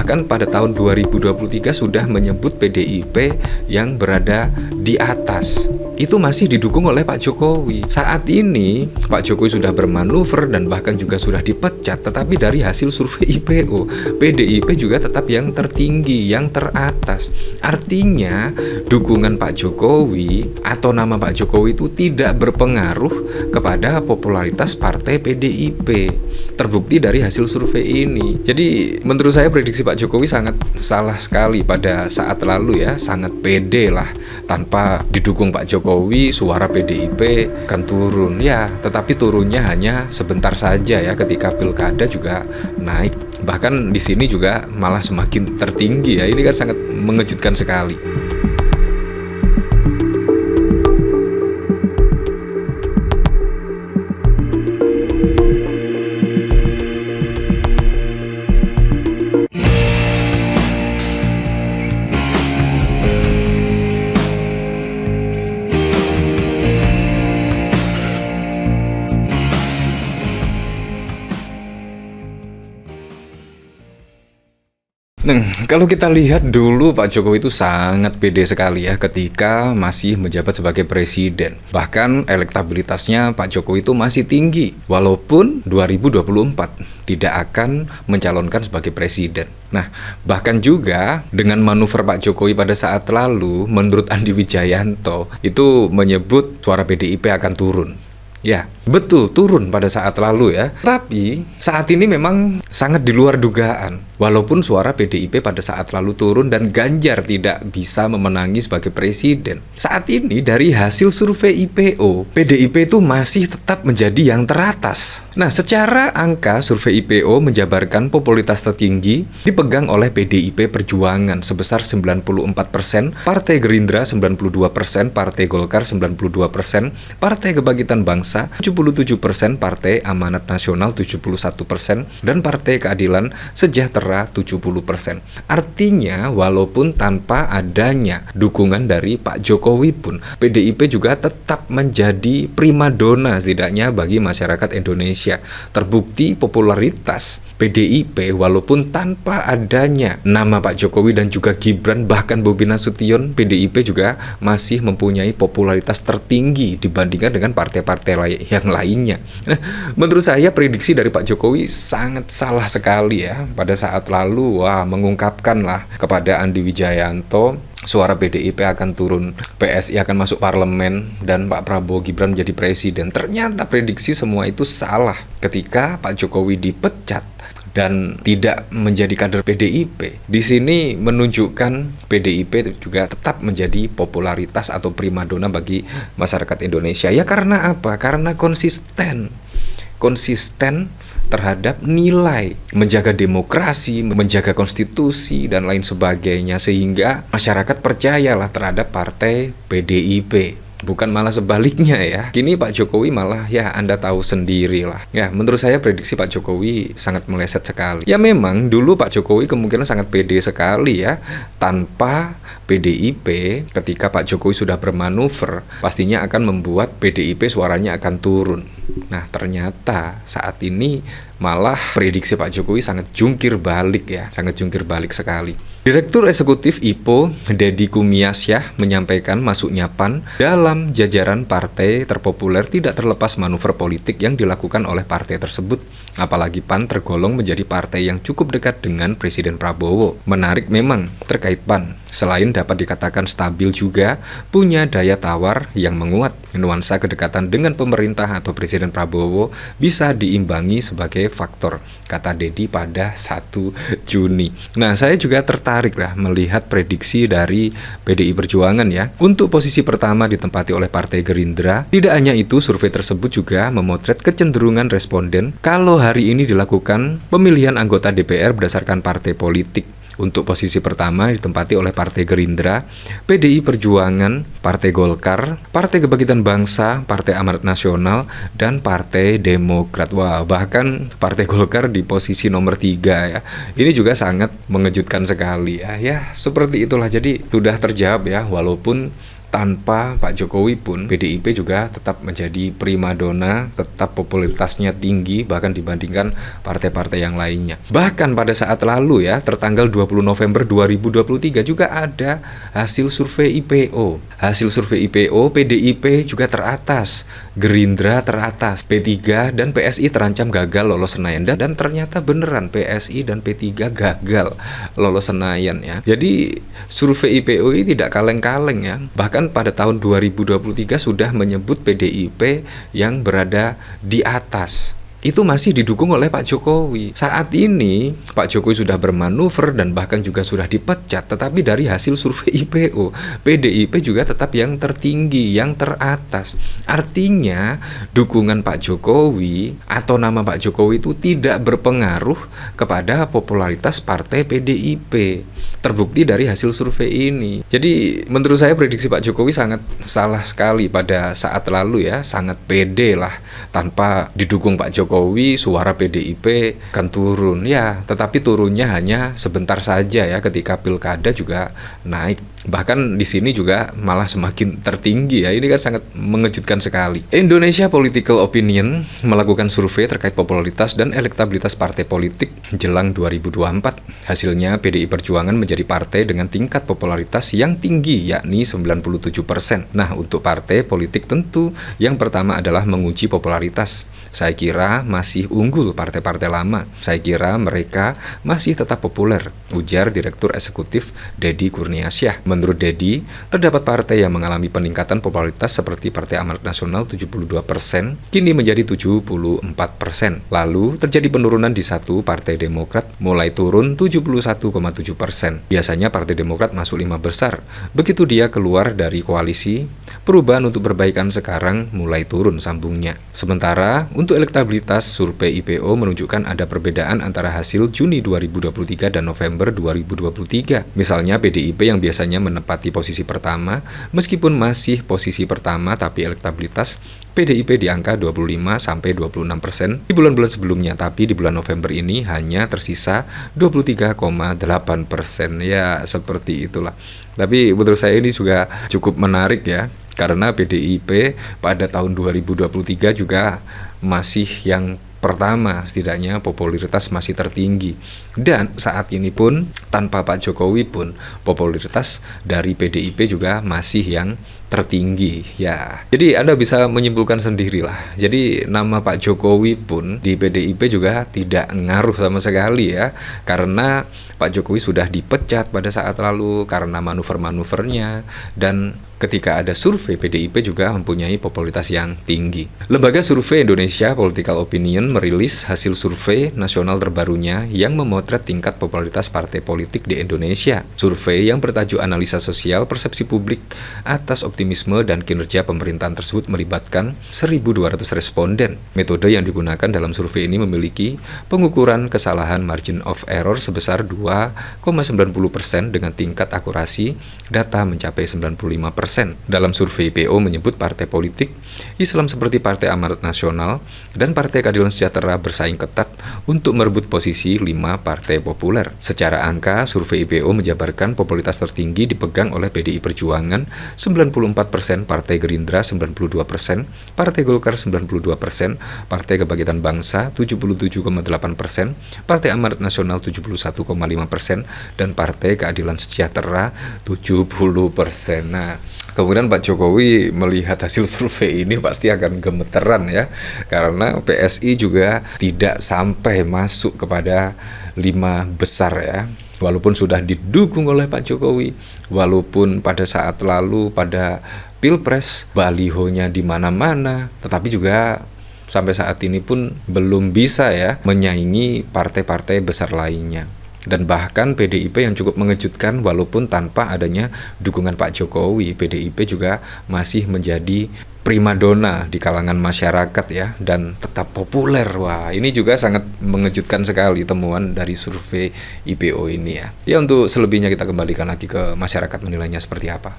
bahkan pada tahun 2023 sudah menyebut PDIP yang berada di atas. Itu masih didukung oleh Pak Jokowi. Saat ini Pak Jokowi sudah bermanuver dan bahkan juga sudah dipecat, tetapi dari hasil survei IPO, PDIP juga tetap yang tertinggi, yang teratas. Artinya dukungan Pak Jokowi atau nama Pak Jokowi itu tidak berpengaruh kepada popularitas partai PDIP. Terbukti dari hasil survei ini. Jadi menurut saya prediksi Pak Jokowi sangat salah sekali pada saat lalu ya, sangat pede lah. Tanpa didukung Pak Jokowi, suara PDIP akan turun ya, tetapi turunnya hanya sebentar saja ya, ketika pilkada juga naik. Bahkan di sini juga malah semakin tertinggi ya. Ini kan sangat mengejutkan sekali. Nah, kalau kita lihat dulu Pak Jokowi itu sangat pede sekali ya ketika masih menjabat sebagai presiden. Bahkan elektabilitasnya Pak Jokowi itu masih tinggi walaupun 2024 tidak akan mencalonkan sebagai presiden. Nah, bahkan juga dengan manuver Pak Jokowi pada saat lalu, menurut Andi Wijayanto itu menyebut suara PDIP akan turun. Ya, betul turun pada saat lalu ya. Tapi saat ini memang sangat di luar dugaan. Walaupun suara PDIP pada saat lalu turun dan Ganjar tidak bisa memenangi sebagai presiden. Saat ini dari hasil survei IPO, PDIP itu masih tetap menjadi yang teratas. Nah, secara angka survei IPO menjabarkan popularitas tertinggi dipegang oleh PDIP Perjuangan sebesar 94%, Partai Gerindra 92%, Partai Golkar 92%, Partai Kebangkitan Bangsa 77%, Partai Amanat Nasional 71%, dan Partai Keadilan Sejahtera 70%. Artinya walaupun tanpa adanya dukungan dari Pak Jokowi pun, PDIP juga tetap menjadi primadona setidaknya bagi masyarakat Indonesia. Terbukti popularitas PDIP walaupun tanpa adanya nama Pak Jokowi dan juga Gibran, bahkan Bobi Nasution, PDIP juga masih mempunyai popularitas tertinggi dibandingkan dengan partai-partai yang lainnya. Nah, menurut saya prediksi dari Pak Jokowi sangat salah sekali ya. Pada saat lalu mengungkapkan lah kepada Andi Wijayanto suara PDIP akan turun, PSI akan masuk parlemen, dan Pak Prabowo Gibran menjadi presiden. Ternyata prediksi semua itu salah ketika Pak Jokowi dipecat dan tidak menjadi kader PDIP. Di sini menunjukkan PDIP juga tetap menjadi popularitas atau primadona bagi masyarakat Indonesia. Ya karena apa? Karena konsisten terhadap nilai, menjaga demokrasi, menjaga konstitusi, dan lain sebagainya, sehingga masyarakat percayalah terhadap partai PDIP. Bukan malah sebaliknya ya. Kini Pak Jokowi malah ya Anda tahu sendiri lah. Ya menurut saya prediksi Pak Jokowi sangat meleset sekali. Ya memang dulu Pak Jokowi kemungkinan sangat pede sekali ya. Tanpa PDIP ketika Pak Jokowi sudah bermanuver, pastinya akan membuat PDIP suaranya akan turun. Nah ternyata saat ini malah prediksi Pak Jokowi sangat jungkir balik ya. Sangat jungkir balik sekali. Direktur Eksekutif IPO Deddy Kumiasyah menyampaikan masuknya PAN dalam jajaran partai terpopuler tidak terlepas manuver politik yang dilakukan oleh partai tersebut. Apalagi PAN tergolong menjadi partai yang cukup dekat dengan Presiden Prabowo. Menarik memang terkait PAN. Selain dapat dikatakan stabil juga punya daya tawar yang menguat. Nuansa kedekatan dengan pemerintah atau Presiden Prabowo bisa diimbangi sebagai faktor, kata Deddy pada 1 Juni. Nah, saya juga tertarik lah melihat prediksi dari PDI Perjuangan ya. Untuk posisi pertama ditempati oleh Partai Gerindra. Tidak hanya itu, survei tersebut juga memotret kecenderungan responden kalau hari ini dilakukan pemilihan anggota DPR berdasarkan partai politik. Untuk posisi pertama ditempati oleh Partai Gerindra, PDI Perjuangan, Partai Golkar, Partai Kebangkitan Bangsa, Partai Amanat Nasional, dan Partai Demokrat. Wah, bahkan Partai Golkar di posisi nomor 3 ya. Ini juga sangat mengejutkan sekali ya. Ya, seperti itulah. Jadi sudah terjawab ya, walaupun tanpa Pak Jokowi pun PDIP juga tetap menjadi primadona, tetap popularitasnya tinggi bahkan dibandingkan partai-partai yang lainnya. Bahkan pada saat lalu ya, tertanggal 20 November 2023 juga ada hasil survei IPO. Hasil survei IPO PDIP juga teratas, Gerindra teratas, P3 dan PSI terancam gagal lolos Senayan, dan ternyata beneran PSI dan P3 gagal lolos Senayan ya. Jadi survei IPO ini tidak kaleng-kaleng ya. Bahkan pada tahun 2023 sudah menyebut PDIP yang berada di atas. Itu masih didukung oleh Pak Jokowi. Saat ini Pak Jokowi sudah bermanuver dan bahkan juga sudah dipecat, tetapi dari hasil survei IPO PDIP juga tetap yang tertinggi, yang teratas. Artinya dukungan Pak Jokowi atau nama Pak Jokowi itu tidak berpengaruh kepada popularitas partai PDIP. Terbukti dari hasil survei ini. Jadi menurut saya prediksi Pak Jokowi sangat salah sekali pada saat lalu ya, sangat pede lah. Tanpa didukung Pak Jokowi, suara PDIP akan turun ya, tetapi turunnya hanya sebentar saja ya, ketika pilkada juga naik. Bahkan di sini juga malah semakin tertinggi ya. Ini kan sangat mengejutkan sekali. Indonesia Political Opinion melakukan survei terkait popularitas dan elektabilitas partai politik jelang 2024. Hasilnya PDI Perjuangan menjadi partai dengan tingkat popularitas yang tinggi, yakni 97%. Nah, untuk partai politik tentu yang pertama adalah menguji popularitas. Saya kira masih unggul partai-partai lama. Saya kira mereka masih tetap populer, ujar Direktur Eksekutif Deddy Kurniasyah. Menurut Deddy, terdapat partai yang mengalami peningkatan popularitas seperti Partai Amanat Nasional 72%, kini menjadi 74%. Lalu terjadi penurunan di satu Partai Demokrat, mulai turun 71,7%. Biasanya Partai Demokrat masuk 5 besar. Begitu dia keluar dari koalisi, perubahan untuk perbaikan sekarang mulai turun sambungnya. Sementara untuk elektabilitas, survei IPO menunjukkan ada perbedaan antara hasil Juni 2023 dan November 2023. Misalnya PDIP yang biasanya menempati posisi pertama, meskipun masih posisi pertama tapi elektabilitas PDIP di angka 25-26% di bulan-bulan sebelumnya, tapi di bulan November ini hanya tersisa 23,8%. Ya, seperti itulah. Tapi menurut saya ini juga cukup menarik ya, karena PDIP pada tahun 2023 juga masih yang pertama, setidaknya popularitas masih tertinggi. Dan saat ini pun tanpa Pak Jokowi pun popularitas dari PDIP juga masih yang tertinggi ya. Jadi Anda bisa menyimpulkan sendirilah. Jadi nama Pak Jokowi pun di PDIP juga tidak ngaruh sama sekali ya, karena Pak Jokowi sudah dipecat pada saat lalu karena manuver-manuvernya, dan ketika ada survei PDIP juga mempunyai popularitas yang tinggi. Lembaga Survei Indonesia Political Opinion merilis hasil survei nasional terbarunya yang memotret tingkat popularitas partai politik di Indonesia. Survei yang bertajuk Analisa Sosial Persepsi Publik atas Optimisme dan Kinerja Pemerintahan tersebut melibatkan 1.200 responden. Metode yang digunakan dalam survei ini memiliki pengukuran kesalahan margin of error sebesar 2,90% dengan tingkat akurasi data mencapai 95%. Dalam survei IPO menyebut partai politik Islam seperti Partai Amanat Nasional dan Partai Keadilan Sejahtera bersaing ketat untuk merebut posisi 5 partai populer. Secara angka, survei IPO menjabarkan popularitas tertinggi dipegang oleh PDI Perjuangan 94%, Partai Gerindra 92%, Partai Golkar 92%, Partai Kebangkitan Bangsa 77,8%, Partai Amanat Nasional 71,5%, dan Partai Keadilan Sejahtera 70%. Nah, kemudian Pak Jokowi melihat hasil survei ini pasti akan gemeteran ya, karena PSI juga tidak sampai masuk kepada 5 besar ya. Walaupun sudah didukung oleh Pak Jokowi, walaupun pada saat lalu pada Pilpres balihonya di mana-mana, tetapi juga sampai saat ini pun belum bisa ya menyaingi partai-partai besar lainnya. Dan bahkan PDIP yang cukup mengejutkan, walaupun tanpa adanya dukungan Pak Jokowi, PDIP juga masih menjadi primadona di kalangan masyarakat ya, dan tetap populer. Wah, ini juga sangat mengejutkan sekali temuan dari survei IPO ini ya. Ya, untuk selebihnya kita kembalikan lagi ke masyarakat menilainya seperti apa.